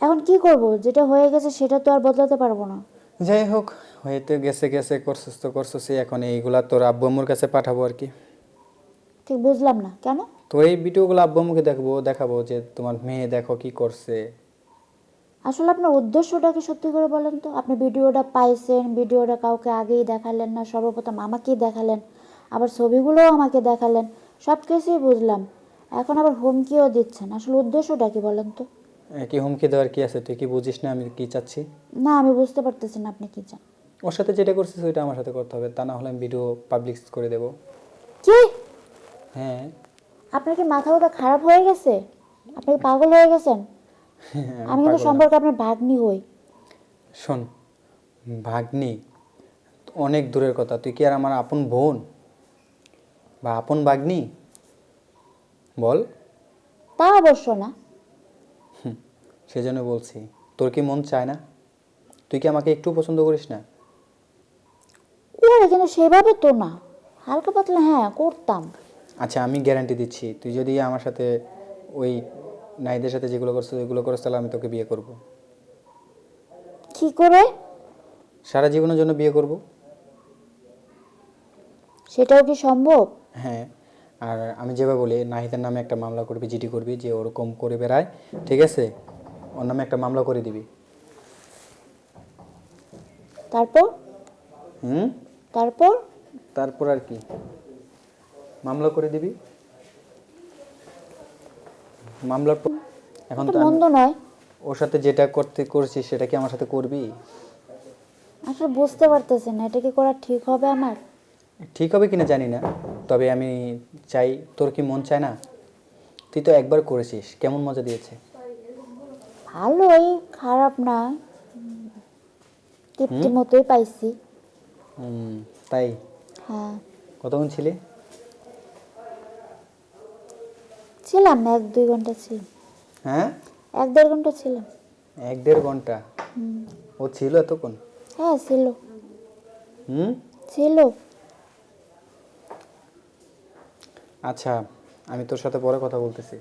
এখন কি করব? যেটা হয়ে গেছে সেটা তো আর বদলাতে পারবো না। যাই হোক, হয়তো গেছে গেছে, করছিস তো করছিস, এখন এইগুলা তোর আব্বু আম্মুর কাছে পাঠাবো আর কি। ঠিক বুঝলাম না কেন? তো এই ভিডিওগুলো আব্বু আম্মুকে দেখাবো যে তোমার মেয়ে দেখো কি করছে। আসলে আপনার উদ্দেশ্যটা কি সত্যি করে বলেন তো? আপনি ভিডিওটা পাইছেন, ভিডিওটা কাউকে আগেই দেখালেন না, সর্বপ্রথম আমাকেই দেখালেন, আবার ছবিগুলোও আমাকে দেখালেন, সব কিছুই বুঝলাম। এখন আবার হুমকিও দিচ্ছেন, আসলে উদ্দেশ্যটা কি বলেন তো? কি হুমকি দেওয়ার কি আছে? তুই কি বুঝিস না আমি কি চাচ্ছি? না, আমি বুঝতে পারতেছি না আপনি কি চান। ওর সাথে যেটা করছিস ওইটা আমার সাথে করতে হবে, তা না হলে আমি ভিডিও পাবলিক করে দেবো। কি? হ্যাঁ। আপনার কি মাথা ব্যথা খারাপ হয়ে গেছে? আপনি কি পাগল হয়ে গেছেন? আমি আমি কিন্তু পাগল না। সম্পর্কে আপনার ভাগ্নি হই। শোন, ভাগ্নি অনেক দূরের কথা, তুই কি আর আমার আপন বোন বা আপন ভাগ্নি? বল। তা অবশ্য না। সেজন্য বলছি, তোর কি মন চায় না? তুই কি আমাকে একটু পছন্দ করিস না? করে কিন্তু সেভাবে তো না, হালকা পাতলা হ্যাঁ করতাম। আচ্ছা, আমি গ্যারান্টি দিচ্ছি, তুই যদি আমার সাথে ওই নাইদের সাথে যেগুলো করছিস ওইগুলো করিস, তাহলে আমি তোকে বিয়ে করব। কি করে? সারা জীবনের জন্য বিয়ে করব। সেটাও কি সম্ভব? হ্যাঁ। আর আমি যেভাবে বলি, নাহিদের নামে একটা মামলা করবি, জিডি করবি, যে ওরকম করে বেড়ায়, ঠিক আছে? ওর নামে একটা মামলা করে দিবি। তারপর? হুম। তারপর? তারপর আর কি, মামলা করে দিবি। মামলার পর এখন এটা তো আমি মন্দ নয়। ওর সাথে যেটা করছিস সেটা কি আমার সাথে করবি? আসলে বুঝতে পারতেছি না এটা কি করা ঠিক হবে আমার। ঠিক হবে কিনা জানি না, তবে আমি চাই। তোর কি মন চায় না? তুই তো একবার করেছিস, কেমন মজা দিয়েছে? ভালোই, খারাপ না, তৃপ্তি হুম। মতোই পাইছি। তাই? হ্যাঁ। কতক্ষণ ছিলি? ছিলাম 1-2 ঘন্টা ছিলাম। হ্যাঁ। 1-1.5 ঘন্টা ছিলাম। 1-1.5 ঘন্টা? ও ছিল এতক্ষণ? হ্যাঁ ছিল। হুম। ছিল। আচ্ছা, আমি তোর সাথে পরে কথা বলতেছি।